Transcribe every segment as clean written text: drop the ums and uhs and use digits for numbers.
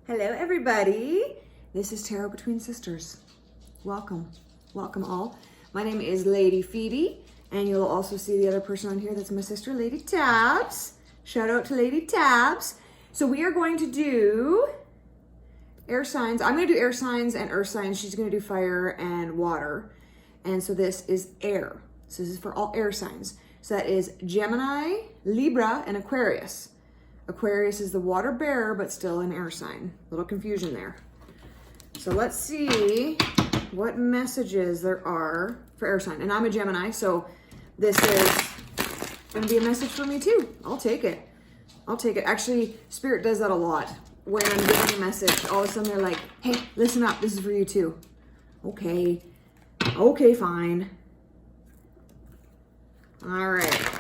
Hello everybody, this is Tarot Between Sisters. Welcome all. My name is Lady Phoebe, and you'll also see the other person on here, that's my sister, Lady Tabs. Shout out to Lady Tabs. So we are going to do air signs. I'm going to do air signs and earth signs. She's going to do fire and water. And so this is air. So this is for all air signs. So that is Gemini, Libra, and Aquarius. Aquarius is the water bearer, but still an air sign. A little confusion there. So let's see what messages there are for air sign. And I'm a Gemini, so this is going to be a message for me too. I'll take it. I'll take it. Actually, Spirit does that a lot. When I'm giving a message, all of a sudden they're like, hey, listen up. This is for you too. Okay. Okay, fine. All right.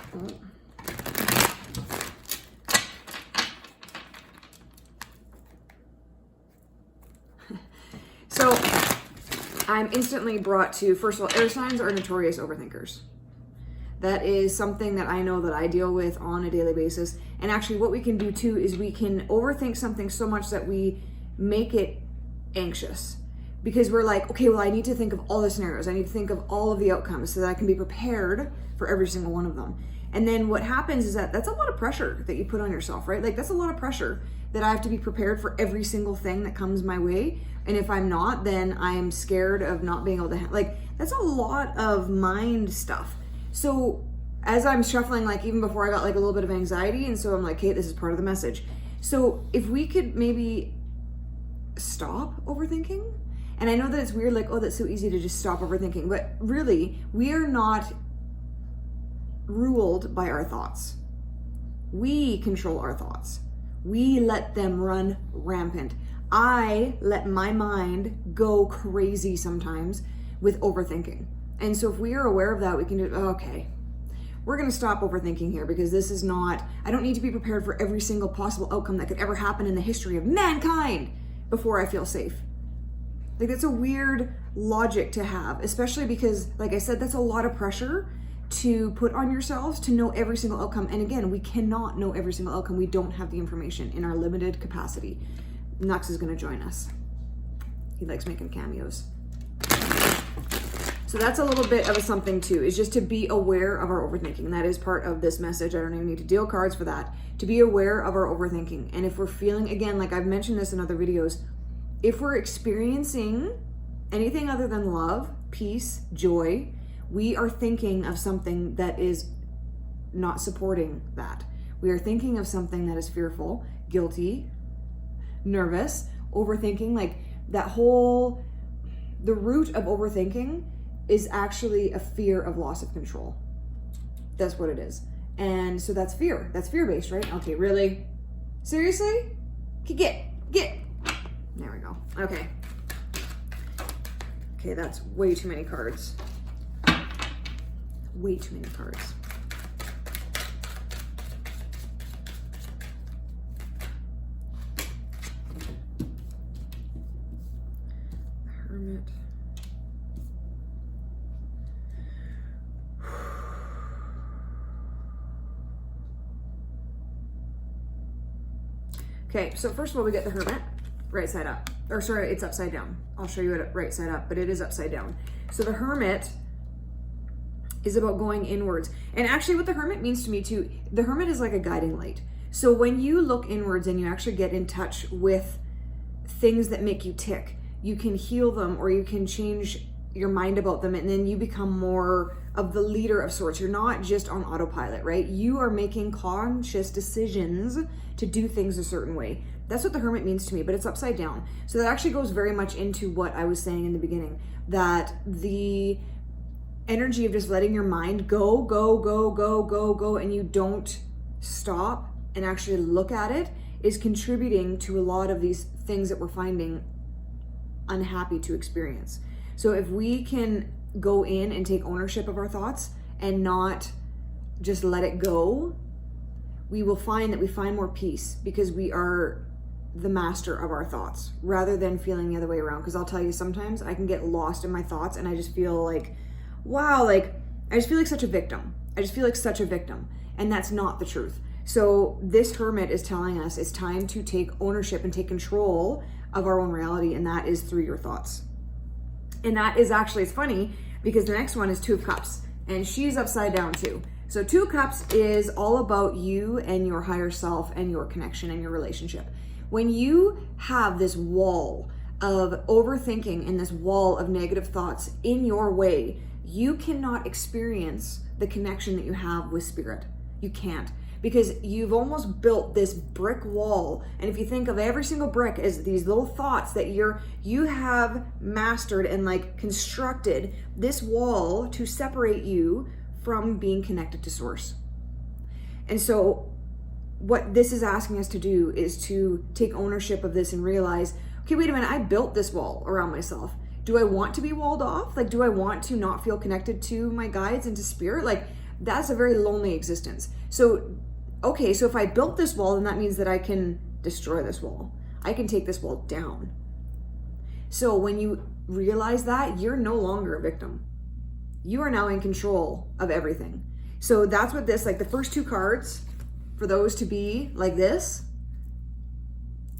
So I'm instantly brought to, first of all, air signs are notorious overthinkers. That is something that I know that I deal with on a daily basis. And actually what we can do too is we can overthink something so much that we make it anxious. Because we're like, okay, well, I need to think of all the scenarios. I need to think of all of the outcomes so that I can be prepared for every single one of them. And then what happens is that that's a lot of pressure that you put on yourself, right? Like that's a lot of pressure that I have to be prepared for every single thing that comes my way. And if I'm not, then I'm scared of not being able to, like, that's a lot of mind stuff. So as I'm shuffling, like even before I got like a little bit of anxiety. And so I'm like, hey, this is part of the message. So if we could maybe stop overthinking. And I know that it's weird, like, oh, that's so easy to just stop overthinking. But really, we are not ruled by our thoughts. We control our thoughts. We let them run rampant. I let my mind go crazy sometimes with overthinking. And so if we are aware of that, we can do, okay, we're going to stop overthinking here because this is not, I don't need to be prepared for every single possible outcome that could ever happen in the history of mankind before I feel safe. Like that's a weird logic to have, especially because, like I said, that's a lot of pressure to put on yourselves to know every single outcome. And again, we cannot know every single outcome. We don't have the information in our limited capacity. Nux is going to join us. He likes making cameos. So that's a little bit of a something too, is just to be aware of our overthinking. That is part of this message. I don't even need to deal cards for that. To be aware of our overthinking. And if we're feeling, again, like I've mentioned this in other videos, if we're experiencing anything other than love, peace, joy, we are thinking of something that is not supporting that. We are thinking of something that is fearful, guilty, nervous, overthinking. Like that whole, the root of overthinking is actually a fear of loss of control. That's what it is. And so that's fear. That's fear-based, right? Okay, really? Seriously? Okay, get. There we go. Okay. Okay, that's way too many cards. Way too many cards. Hermit. Okay, so first of all, we get the Hermit. Right side up, or sorry, it's upside down. I'll show you it right side up, but it is upside down. So the Hermit is about going inwards. And actually what the Hermit means to me too, the Hermit is like a guiding light. So when you look inwards and you actually get in touch with things that make you tick, you can heal them or you can change your mind about them, and then you become more of the leader of sorts. You're not just on autopilot, right? You are making conscious decisions to do things a certain way. That's what the Hermit means to me, but it's upside down. So that actually goes very much into what I was saying in the beginning, that the energy of just letting your mind go, and you don't stop and actually look at it is contributing to a lot of these things that we're finding unhappy to experience. So if we can go in and take ownership of our thoughts and not just let it go, we will find that we find more peace because we are the master of our thoughts rather than feeling the other way around. Because I'll tell you, sometimes I can get lost in my thoughts and I just feel like, wow, like I just feel like such a victim. I just feel like such a victim. And that's not the truth. So this hermit is telling us it's time to take ownership and take control of our own reality, and that is through your thoughts. And that is actually, it's funny because the next one is Two of Cups, and she's upside down too. So Two of Cups is all about you and your higher self and your connection and your relationship. When you have this wall of overthinking and this wall of negative thoughts in your way, you cannot experience the connection that you have with spirit. You can't, because you've almost built this brick wall. And if you think of every single brick as these little thoughts that you have mastered and like constructed this wall to separate you from being connected to source. And so what this is asking us to do is to take ownership of this and realize, okay, wait a minute, I built this wall around myself. Do I want to be walled off? Like, do I want to not feel connected to my guides and to spirit? Like, that's a very lonely existence. So, okay, so if I built this wall, then that means that I can destroy this wall. I can take this wall down. So when you realize that, you're no longer a victim. You are now in control of everything. So that's what this, like the first two cards, for those to be like this,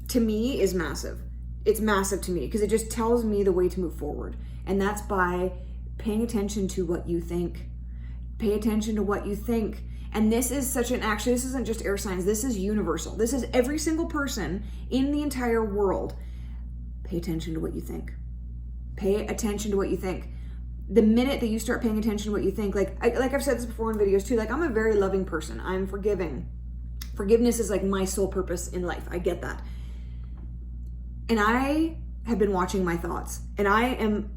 to me is massive. It's massive to me because it just tells me the way to move forward. And that's by paying attention to what you think. Pay attention to what you think. And this is actually, this isn't just air signs. This is universal. This is every single person in the entire world. Pay attention to what you think. Pay attention to what you think. The minute that you start paying attention to what you think, like I've said this before in videos too, like I'm a very loving person. I'm forgiving. Forgiveness is like my sole purpose in life. I get that. And I have been watching my thoughts, and I am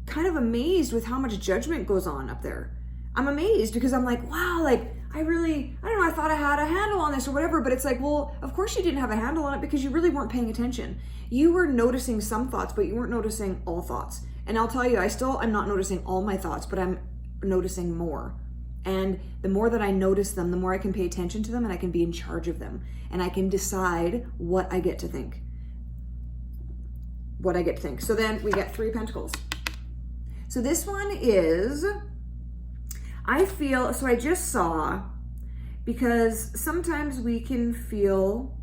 kind of amazed with how much judgment goes on up there. I'm amazed because I'm like, wow, like I don't know, I thought I had a handle on this or whatever, but it's like, well, of course you didn't have a handle on it because you really weren't paying attention. You were noticing some thoughts, but you weren't noticing all thoughts. And I'll tell you, I'm not noticing all my thoughts, but I'm noticing more. And the more that I notice them, the more I can pay attention to them, and I can be in charge of them. And I can decide what I get to think. So then we get Three of Pentacles. So this one is, I just saw, because sometimes we can feel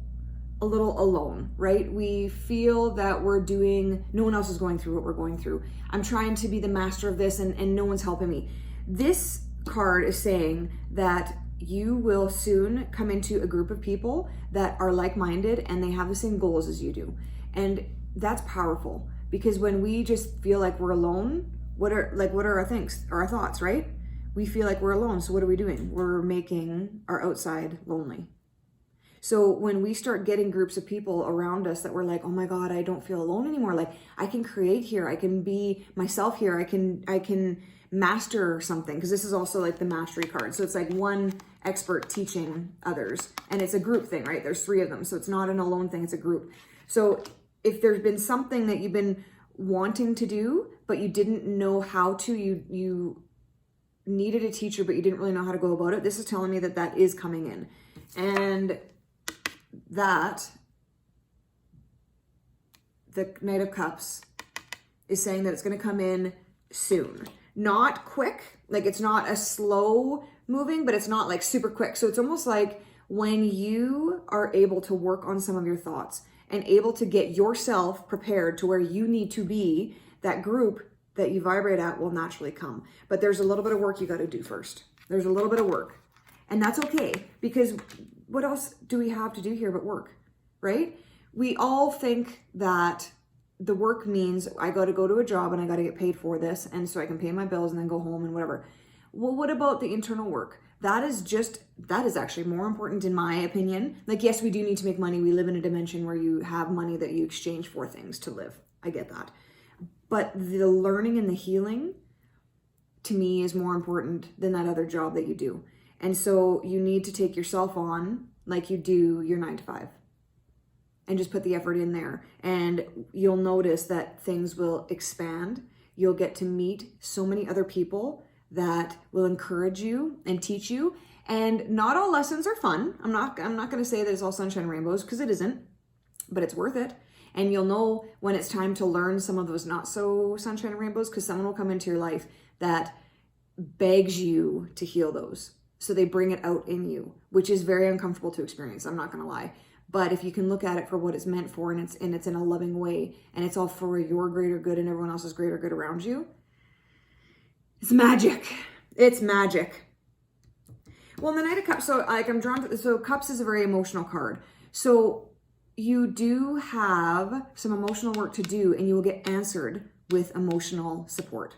a little alone, right? We feel that no one else is going through what we're going through. I'm trying to be the master of this and no one's helping me. This card is saying that you will soon come into a group of people that are like-minded and they have the same goals as you do. And that's powerful, because when we just feel like we're alone, what are our thoughts, right? We feel like we're alone. So what are we doing? We're making our outside lonely. So when we start getting groups of people around us that we're like, oh my God, I don't feel alone anymore. Like I can create here. I can be myself here. I can master something, because this is also like the mastery card. So it's like one expert teaching others, and it's a group thing, right? There's three of them. So it's not an alone thing. It's a group. So if there's been something that you've been wanting to do, but you didn't know how to, you needed a teacher, but you didn't really know how to go about it, this is telling me that that is coming in. And that, the Knight of Cups is saying that it's going to come in soon. Not quick, like it's not a slow moving, but it's not like super quick. So it's almost like when you are able to work on some of your thoughts and able to get yourself prepared to where you need to be, that group that you vibrate at will naturally come. But there's a little bit of work you got to do first. There's a little bit of work. And that's okay, because what else do we have to do here but work, right? We all think that the work means I got to go to a job and I got to get paid for this, and so I can pay my bills and then go home and whatever. Well, what about the internal work? That is actually more important in my opinion. Like, yes, we do need to make money. We live in a dimension where you have money that you exchange for things to live. I get that. But the learning and the healing, to me, is more important than that other job that you do. And so you need to take yourself on like you do your 9 to 5 and just put the effort in there. And you'll notice that things will expand. You'll get to meet so many other people that will encourage you and teach you. And not all lessons are fun. I'm not going to say that it's all sunshine and rainbows, because it isn't, but it's worth it. And you'll know when it's time to learn some of those not so sunshine and rainbows, because someone will come into your life that begs you to heal those. So they bring it out in you, which is very uncomfortable to experience. I'm not going to lie. But if you can look at it for what it's meant for, and it's in a loving way, and it's all for your greater good and everyone else's greater good around you, it's magic. It's magic. Well, in the Knight of Cups, so like I'm drawn to this. So Cups is a very emotional card. So you do have some emotional work to do, and you will get answered with emotional support.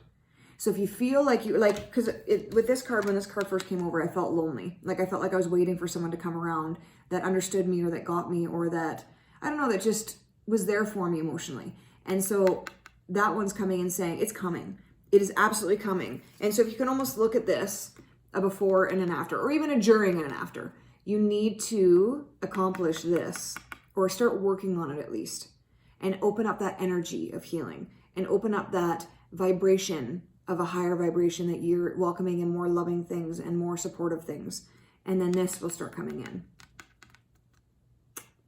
So if you feel like because with this card, when this card first came over, I felt lonely. Like I felt like I was waiting for someone to come around that understood me or that got me or that, I don't know, that just was there for me emotionally. And so that one's coming and saying, it's coming. It is absolutely coming. And so if you can almost look at this, a before and an after, or even a during and an after, you need to accomplish this or start working on it at least, and open up that energy of healing and open up that vibration of a higher vibration that you're welcoming in more loving things and more supportive things. And then this will start coming in.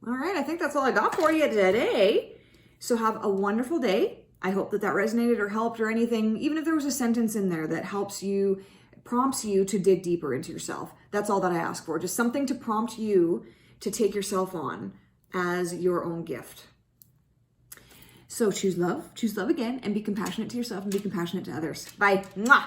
All right, I think that's all I got for you today. So have a wonderful day. I hope that resonated or helped or anything, even if there was a sentence in there that helps you, prompts you to dig deeper into yourself. That's all that I ask for. Just something to prompt you to take yourself on as your own gift. So choose love again, and be compassionate to yourself and be compassionate to others. Bye. Mwah.